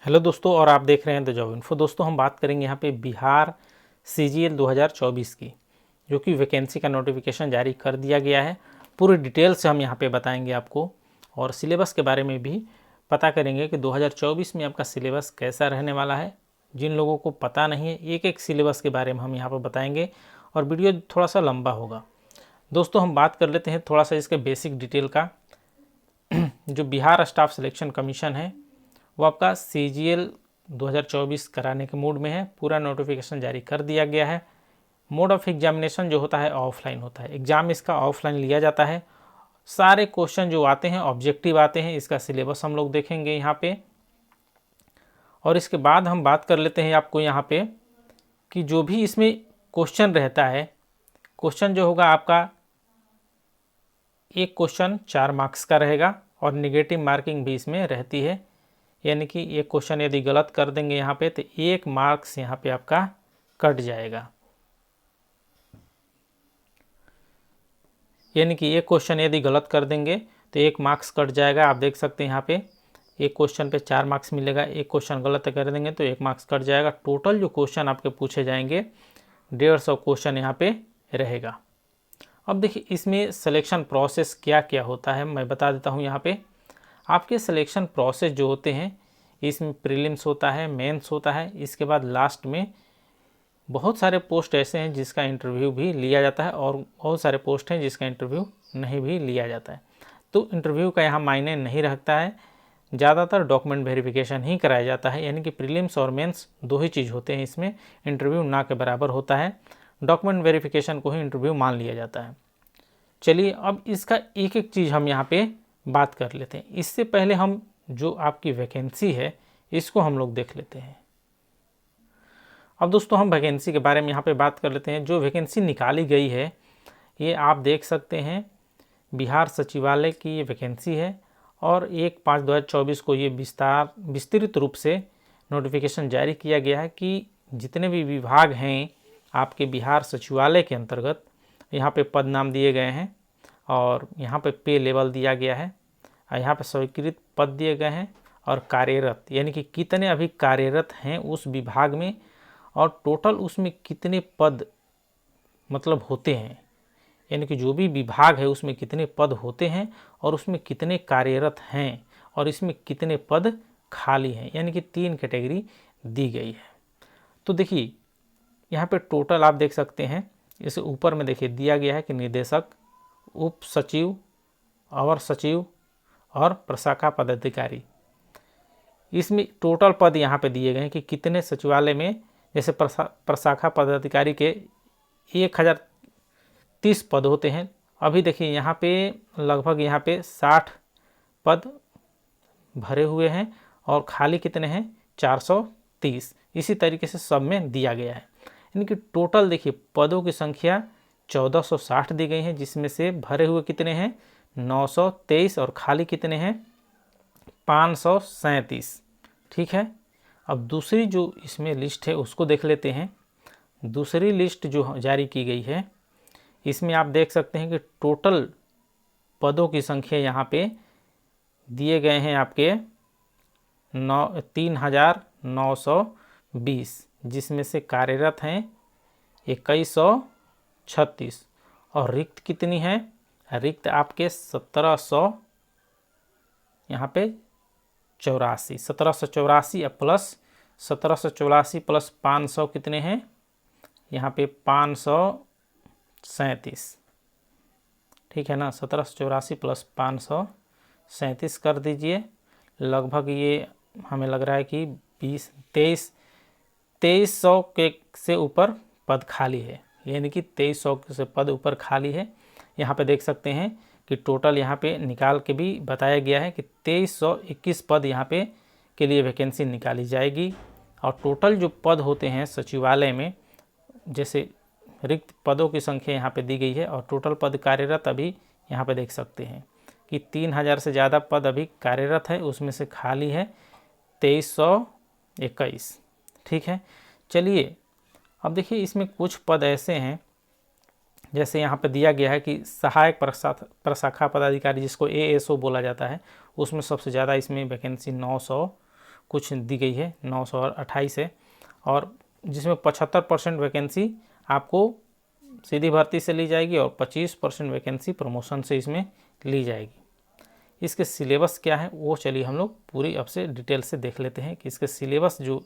Hello दोस्तों, और आप देख रहे हैं द जॉब इन्फो। दोस्तों हम बात करेंगे यहाँ पे बिहार सीजीएल 2024 की, जो कि वैकेंसी का नोटिफिकेशन जारी कर दिया गया है। पूरी डिटेल से हम यहाँ पे बताएंगे आपको, और सिलेबस के बारे में भी पता करेंगे कि 2024 में आपका सिलेबस कैसा रहने वाला है। जिन लोगों को पता नहीं है, एक एक सिलेबस के बारे में हम यहाँ पर बताएंगे, और वीडियो थोड़ा सा लंबा होगा। दोस्तों हम बात कर लेते हैं थोड़ा सा इसके बेसिक डिटेल का। जो बिहार स्टाफ सिलेक्शन कमीशन है वो आपका सीजीएल 2024 कराने के मूड में है। पूरा नोटिफिकेशन जारी कर दिया गया है। मोड ऑफ एग्जामिनेशन जो होता है ऑफलाइन होता है, एग्ज़ाम इसका ऑफलाइन लिया जाता है। सारे क्वेश्चन जो आते हैं ऑब्जेक्टिव आते हैं। इसका सिलेबस हम लोग देखेंगे यहाँ पे, और इसके बाद हम बात कर लेते हैं आपको यहाँ पे कि जो भी इसमें क्वेश्चन रहता है, क्वेश्चन जो होगा आपका एक क्वेश्चन 4 मार्क्स का रहेगा, और निगेटिव मार्किंग भी इसमें रहती है। यानी कि एक क्वेश्चन यदि गलत कर देंगे यहाँ पे तो 1 मार्क्स यहाँ पे आपका कट जाएगा। यानी कि एक क्वेश्चन यदि गलत कर देंगे तो 1 मार्क्स कट जाएगा। आप देख सकते हैं यहाँ पे एक क्वेश्चन पे 4 मार्क्स मिलेगा, एक क्वेश्चन गलत कर देंगे तो 1 मार्क्स कट जाएगा। टोटल जो क्वेश्चन आपके पूछे जाएंगे 150 क्वेश्चन यहाँ पे रहेगा। अब देखिए इसमें सिलेक्शन प्रोसेस क्या क्या होता है मैं बता देता हूँ। यहाँ पे आपके सिलेक्शन प्रोसेस जो होते हैं, इसमें प्रीलिम्स होता है, मेंस होता है, इसके बाद लास्ट में बहुत सारे पोस्ट ऐसे हैं जिसका इंटरव्यू भी लिया जाता है, और बहुत सारे पोस्ट हैं जिसका इंटरव्यू नहीं भी लिया जाता है। तो इंटरव्यू का यहाँ मायने नहीं रखता है, ज़्यादातर डॉक्यूमेंट वेरिफिकेशन ही कराया जाता है। यानी कि प्रीलिम्स और मेंस दो ही चीज़ होते हैं इसमें, इंटरव्यू ना के बराबर होता है। डॉक्यूमेंट वेरिफिकेशन को ही इंटरव्यू मान लिया जाता है। चलिए अब इसका एक एक चीज़ हम यहाँ पे बात कर लेते हैं। इससे पहले हम जो आपकी वैकेंसी है इसको हम लोग देख लेते हैं। अब दोस्तों हम वैकेंसी के बारे में यहाँ पे बात कर लेते हैं। जो वैकेंसी निकाली गई है ये आप देख सकते हैं, बिहार सचिवालय की ये वैकेंसी है, और 1/5/2024 को ये विस्तृत रूप से नोटिफिकेशन जारी किया गया है कि जितने भी विभाग हैं आपके बिहार सचिवालय के अंतर्गत, यहाँ पे पद नाम दिए गए हैं, और यहाँ पे लेवल दिया गया है, और यहाँ पे स्वीकृत पद दिए गए हैं, और कार्यरत यानी कि कितने अभी कार्यरत हैं उस विभाग में, और टोटल उसमें कितने पद मतलब होते हैं। यानी कि जो भी विभाग है उसमें कितने पद होते हैं, और उसमें कितने कार्यरत हैं, और इसमें कितने पद खाली हैं। यानी कि 3 कैटेगरी दी गई है। तो देखिए यहाँ पे टोटल आप देख सकते हैं, इसे ऊपर में देखिए दिया गया है कि निदेशक, उप सचिव, अवर सचिव और प्रशाखा पदाधिकारी। इसमें टोटल पद यहाँ पे दिए गए हैं कि कितने सचिवालय में, जैसे प्रशाखा पदाधिकारी के 1030 पद होते हैं। अभी देखिए यहाँ पे लगभग यहाँ पे 60 पद भरे हुए हैं, और खाली कितने हैं 430। इसी तरीके से सब में दिया गया है। यानी कि टोटल देखिए पदों की संख्या 1460 दी गई है, जिसमें से भरे हुए कितने हैं 923, और खाली कितने हैं 537। ठीक है, अब दूसरी जो इसमें लिस्ट है उसको देख लेते हैं। दूसरी लिस्ट जो जारी की गई है इसमें आप देख सकते हैं कि टोटल पदों की संख्या यहाँ पे दिए गए हैं आपके 3920, जिसमें से कार्यरत हैं 2136, और रिक्त कितनी है, रिक्त आपके 1784 प्लस 1784 प्लस 500 कितने हैं यहाँ पे 537। ठीक है ना, 1784 प्लस 537 कर दीजिए। लगभग ये हमें लग रहा है कि 2300 के से ऊपर पद खाली है। यानी कि 2300 से पद ऊपर खाली है। यहाँ पे देख सकते हैं कि टोटल यहाँ पे निकाल के भी बताया गया है कि 2321 पद यहाँ पे के लिए वैकेंसी निकाली जाएगी। और टोटल जो पद होते हैं सचिवालय में, जैसे रिक्त पदों की संख्या यहाँ पे दी गई है, और टोटल पद कार्यरत अभी यहाँ पे देख सकते हैं कि 3000 से ज़्यादा पद अभी कार्यरत है, उसमें से खाली है 2321। ठीक है, चलिए अब देखिए इसमें कुछ पद ऐसे हैं, जैसे यहाँ पे दिया गया है कि सहायक प्रशाखा पदाधिकारी, जिसको ASO बोला जाता है, उसमें सबसे ज़्यादा इसमें वैकेंसी 900 कुछ दी गई है 928 है, और जिसमें 75% वैकेंसी आपको सीधी भर्ती से ली जाएगी और 25% वैकेंसी प्रमोशन से इसमें ली जाएगी। इसके सिलेबस क्या है वो चलिए हम लोग पूरी अब से डिटेल से देख लेते हैं कि इसके सिलेबस जो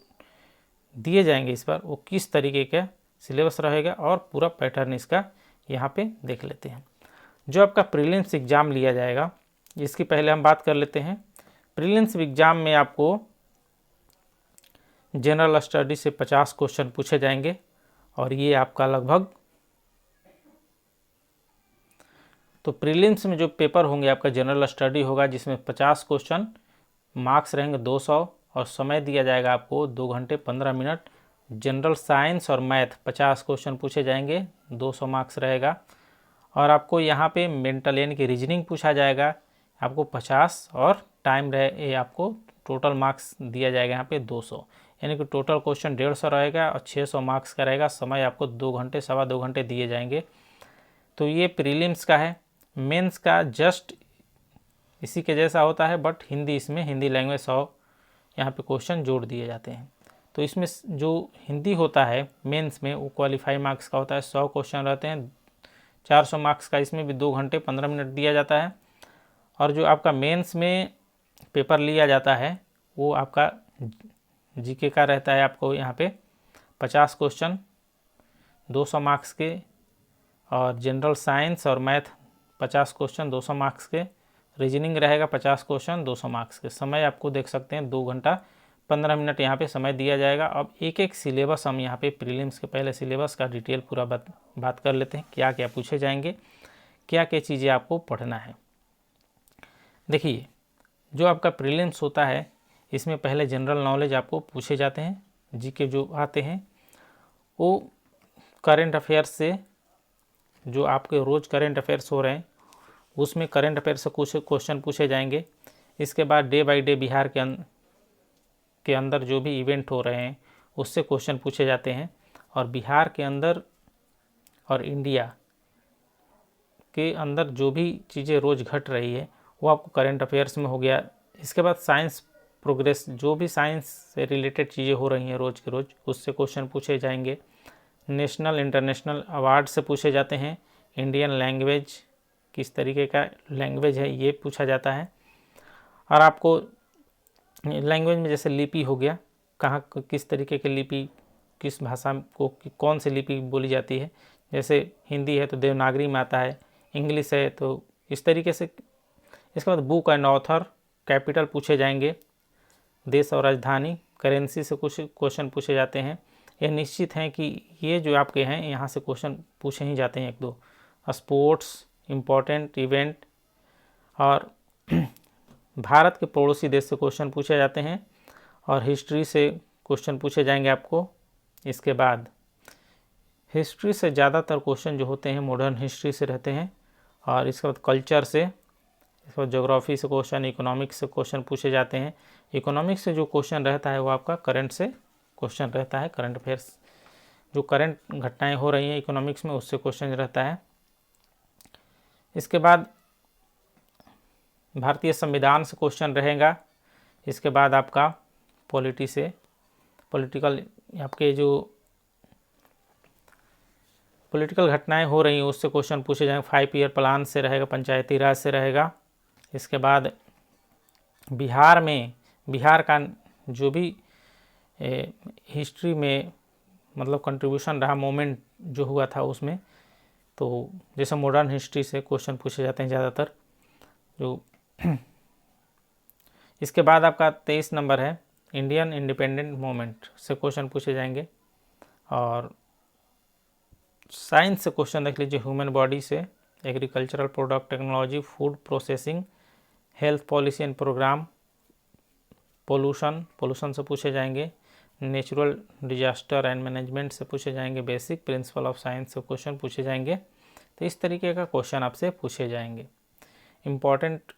दिए जाएंगे इस बार वो किस तरीके का सिलेबस रहेगा, और पूरा पैटर्न इसका यहाँ पे देख लेते हैं। जो आपका प्रीलिम्स एग्ज़ाम लिया जाएगा, इसकी पहले हम बात कर लेते हैं। प्रीलिम्स एग्ज़ाम में आपको जनरल स्टडी से 50 क्वेश्चन पूछे जाएंगे, और ये आपका लगभग, तो प्रीलिम्स में जो पेपर होंगे आपका जनरल स्टडी होगा जिसमें 50 क्वेश्चन, मार्क्स रहेंगे 200 और समय दिया जाएगा आपको 2 घंटे 15 मिनट। जनरल साइंस और मैथ 50 क्वेश्चन पूछे जाएंगे, 200 मार्क्स रहेगा। और आपको यहाँ पे मेंटल यानी कि रीजनिंग पूछा जाएगा आपको 50, और टाइम रहे आपको टोटल मार्क्स दिया जाएगा यहाँ पे 200, यानी कि टोटल क्वेश्चन 150 रहेगा और 600 मार्क्स का रहेगा। समय आपको 2 घंटे 2.25 घंटे दिए जाएंगे। तो ये प्रीलिम्स का है। मेंस का जस्ट इसी के जैसा होता है, बट हिंदी, इसमें हिंदी लैंग्वेज 100 यहाँ पे क्वेश्चन जोड़ दिए जाते हैं। तो इसमें जो हिंदी होता है मेंस में वो क्वालिफाई मार्क्स का होता है, 100 क्वेश्चन रहते हैं, 400 मार्क्स का, इसमें भी 2 घंटे 15 मिनट दिया जाता है। और जो आपका मेंस में पेपर लिया जाता है वो आपका जीके का रहता है, आपको यहाँ पे 50 क्वेश्चन 200 मार्क्स के, और जनरल साइंस और मैथ 50 क्वेश्चन 200 मार्क्स के, रीजनिंग रहेगा 50 क्वेश्चन 200 मार्क्स के। समय आपको देख सकते हैं 2 घंटा 15 मिनट यहाँ पे समय दिया जाएगा। अब एक एक सिलेबस हम यहाँ पे प्रीलिम्स के पहले सिलेबस का डिटेल पूरा बात कर लेते हैं, क्या क्या पूछे जाएंगे, क्या क्या चीज़ें आपको पढ़ना है। देखिए, जो आपका प्रीलिम्स होता है इसमें पहले जनरल नॉलेज आपको पूछे जाते हैं, जीके जो आते हैं वो करेंट अफेयर्स से, जो आपके रोज़ करेंट अफेयर्स हो रहे हैं उसमें करेंट अफेयर्स से कुछ क्वेश्चन पूछे जाएंगे। इसके बाद डे बाय डे बिहार के अंदर जो भी इवेंट हो रहे हैं उससे क्वेश्चन पूछे जाते हैं, और बिहार के अंदर और इंडिया के अंदर जो भी चीज़ें रोज़ घट रही है वो आपको करेंट अफेयर्स में हो गया। इसके बाद साइंस प्रोग्रेस, जो भी साइंस से रिलेटेड चीज़ें हो रही हैं रोज़ के रोज़ उससे क्वेश्चन पूछे जाएंगे। नेशनल इंटरनेशनल अवार्ड से पूछे जाते हैं। इंडियन लैंग्वेज, किस तरीके का लैंग्वेज है ये पूछा जाता है। और आपको लैंग्वेज में जैसे लिपि हो गया, कहाँ किस तरीके की लिपि, किस भाषा को कौन सी लिपि बोली जाती है, जैसे हिंदी है तो देवनागरी में आता है, इंग्लिश है तो इस तरीके से। इसके बाद बुक एंड ऑथर, कैपिटल पूछे जाएंगे, देश और राजधानी, करेंसी से कुछ क्वेश्चन पूछे जाते हैं। यह निश्चित है कि ये जो आपके हैं यहाँ से क्वेश्चन पूछे ही जाते हैं एक दो। स्पोर्ट्स, इम्पोर्टेंट इवेंट, और भारत के पड़ोसी देश से क्वेश्चन पूछे जाते हैं, और हिस्ट्री से क्वेश्चन पूछे जाएंगे आपको। इसके बाद हिस्ट्री से ज़्यादातर क्वेश्चन जो होते हैं मॉडर्न हिस्ट्री से रहते हैं, और इसके बाद कल्चर से, इसके बाद ज्योग्राफी से क्वेश्चन, इकोनॉमिक्स से क्वेश्चन पूछे जाते हैं। इकोनॉमिक्स से जो क्वेश्चन रहता है वो आपका करंट से क्वेश्चन रहता है, करंट अफेयर्स, जो करंट घटनाएं हो रही हैं इकोनॉमिक्स में उससे क्वेश्चन रहता है। इसके बाद भारतीय संविधान से क्वेश्चन रहेगा। इसके बाद आपका पॉलिटी से, पॉलिटिकल, आपके जो पॉलिटिकल घटनाएं हो रही हैं उससे क्वेश्चन पूछे जाएंगे। 5 ईयर प्लान से रहेगा, पंचायती राज से रहेगा। इसके बाद बिहार में, बिहार का जो भी हिस्ट्री में मतलब कंट्रीब्यूशन रहा, मोमेंट जो हुआ था उसमें, तो जैसे मॉडर्न हिस्ट्री से क्वेश्चन पूछे जाते हैं ज़्यादातर जो। इसके बाद आपका 23 नंबर है, इंडियन इंडिपेंडेंट मूवमेंट से क्वेश्चन पूछे जाएंगे। और साइंस से क्वेश्चन देख लीजिए, ह्यूमन बॉडी से, agricultural product technology, food processing, health policy and programme, pollution से पूछे जाएंगे। नेचुरल डिजास्टर एंड मैनेजमेंट से पूछे जाएंगे। बेसिक प्रिंसिपल ऑफ साइंस से क्वेश्चन पूछे जाएंगे। तो इस तरीके का क्वेश्चन आपसे पूछे जाएंगे। इम्पॉर्टेंट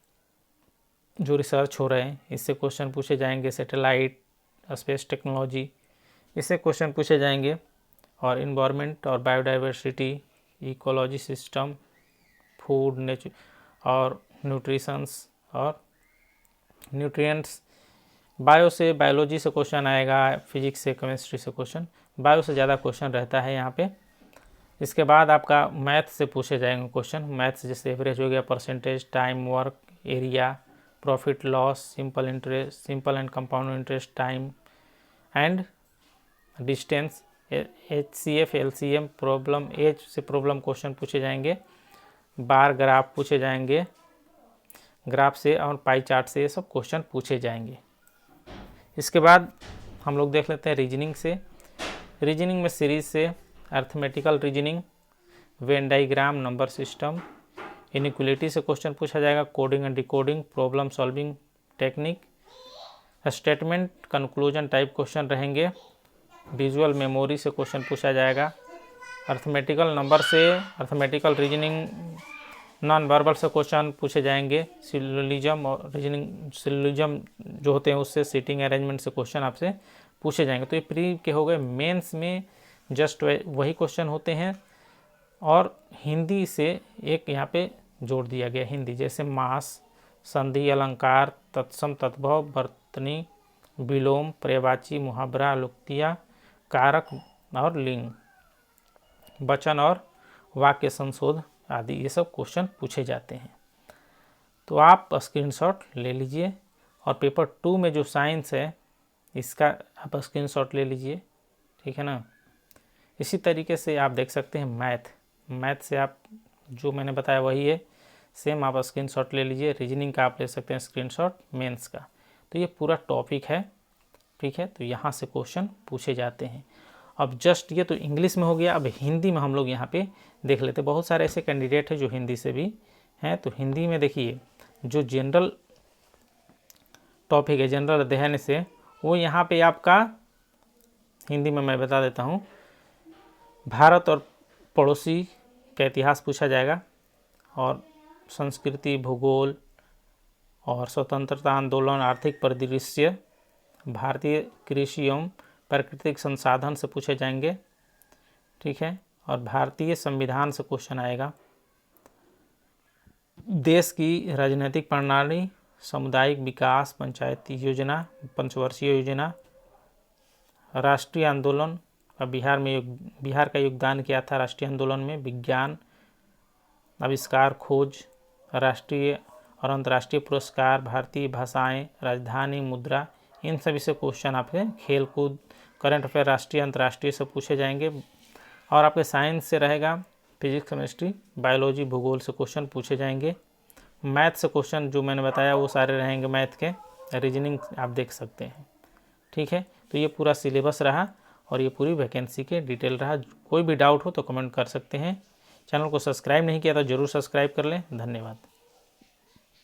जो रिसर्च हो रहे हैं इससे क्वेश्चन पूछे जाएंगे। सैटेलाइट, स्पेस टेक्नोलॉजी, इससे क्वेश्चन पूछे जाएंगे। और इन्वायरमेंट और बायोडाइवर्सिटी, इकोलॉजी सिस्टम, फूड और न्यूट्रिशंस और न्यूट्रिएंट्स, बायो से बायोलॉजी से क्वेश्चन आएगा, फिजिक्स से केमिस्ट्री से क्वेश्चन, बायो से ज़्यादा क्वेश्चन रहता है यहाँ पे। इसके बाद आपका मैथ से पूछे जाएंगे क्वेश्चन। मैथ से जैसे एवरेज हो गया, percentage, time, work, area, profit loss, simple interest, simple and compound interest, time and distance, HCF, LCM, problem, age से प्रॉब्लम क्वेश्चन पूछे जाएंगे, बार ग्राफ पूछे जाएंगे, ग्राफ से और पाई चार्ट से ये सब क्वेश्चन पूछे जाएंगे। इसके बाद हम लोग देख लेते हैं रीजनिंग से। रीजनिंग में सीरीज से arithmetical reasoning, Venn diagram, number system, inequality से क्वेश्चन पूछा जाएगा, coding and decoding, problem solving technique, statement conclusion type question रहेंगे, विजुअल मेमोरी से क्वेश्चन पूछा जाएगा, अर्थमेटिकल नंबर से, अर्थमेटिकल रीजनिंग, नॉन वर्बल से क्वेश्चन पूछे जाएंगे, सिलोजिज्म और रीजनिंग, सिलोजिज्म जो होते हैं उससे, सीटिंग अरेंजमेंट से क्वेश्चन आपसे पूछे जाएंगे। तो ये प्री के हो गए। मेंस में जस्ट वही क्वेश्चन होते हैं और हिंदी से एक यहाँ पे जोड़ दिया गया हिंदी, जैसे मास, संधि, अलंकार, तत्सम, तद्भव, वर्तनी, विलोम, पर्यायवाची, मुहावरा, लुक्तिया, कारक और लिंग, वचन और वाक्य संशोध आदि, ये सब क्वेश्चन पूछे जाते हैं। तो आप स्क्रीनशॉट ले लीजिए और पेपर 2 में जो साइंस है इसका आप स्क्रीनशॉट ले लीजिए, ठीक है ना। इसी तरीके से आप देख सकते हैं मैथ से आप जो मैंने बताया वही है, सेम आप स्क्रीनशॉट ले लीजिए। रीजनिंग का आप ले सकते हैं स्क्रीनशॉट, मेंस का। तो ये पूरा टॉपिक है, ठीक है। तो यहाँ से क्वेश्चन पूछे जाते हैं। अब जस्ट ये तो इंग्लिश में हो गया, अब हिंदी में हम लोग यहाँ पे देख लेते हैं। बहुत सारे ऐसे कैंडिडेट हैं जो हिंदी से भी हैं। तो हिंदी में देखिए जो जनरल टॉपिक है, जनरल अध्ययन से, वो यहाँ पे आपका हिंदी में मैं बता देता हूँ। भारत और पड़ोसी का इतिहास पूछा जाएगा, और संस्कृति, भूगोल और स्वतंत्रता आंदोलन, आर्थिक परिदृश्य, भारतीय कृषि एवं प्राकृतिक संसाधन से पूछे जाएंगे, ठीक है। और भारतीय संविधान से क्वेश्चन आएगा। देश की राजनीतिक प्रणाली, सामुदायिक विकास, पंचायती योजना, पंचवर्षीय योजना, राष्ट्रीय आंदोलन, बिहार का योगदान क्या था राष्ट्रीय आंदोलन में, विज्ञान, आविष्कार, खोज, राष्ट्रीय और अंतर्राष्ट्रीय पुरस्कार, भारतीय भाषाएं, राजधानी, मुद्रा, इन सभी से क्वेश्चन आपके खेल कूद, करंट अफेयर, राष्ट्रीय अंतर्राष्ट्रीय से पूछे जाएंगे। और आपके साइंस से रहेगा फिजिक्स, केमिस्ट्री, बायोलॉजी, भूगोल से क्वेश्चन पूछे जाएंगे। मैथ से क्वेश्चन जो मैंने बताया वो सारे रहेंगे मैथ के। रीजनिंग आप देख सकते हैं, ठीक है। तो ये पूरा सिलेबस रहा और ये पूरी वैकेंसी के डिटेल रहा। कोई भी डाउट हो तो कमेंट कर सकते हैं। चैनल को सब्सक्राइब नहीं किया तो ज़रूर सब्सक्राइब कर लें। धन्यवाद।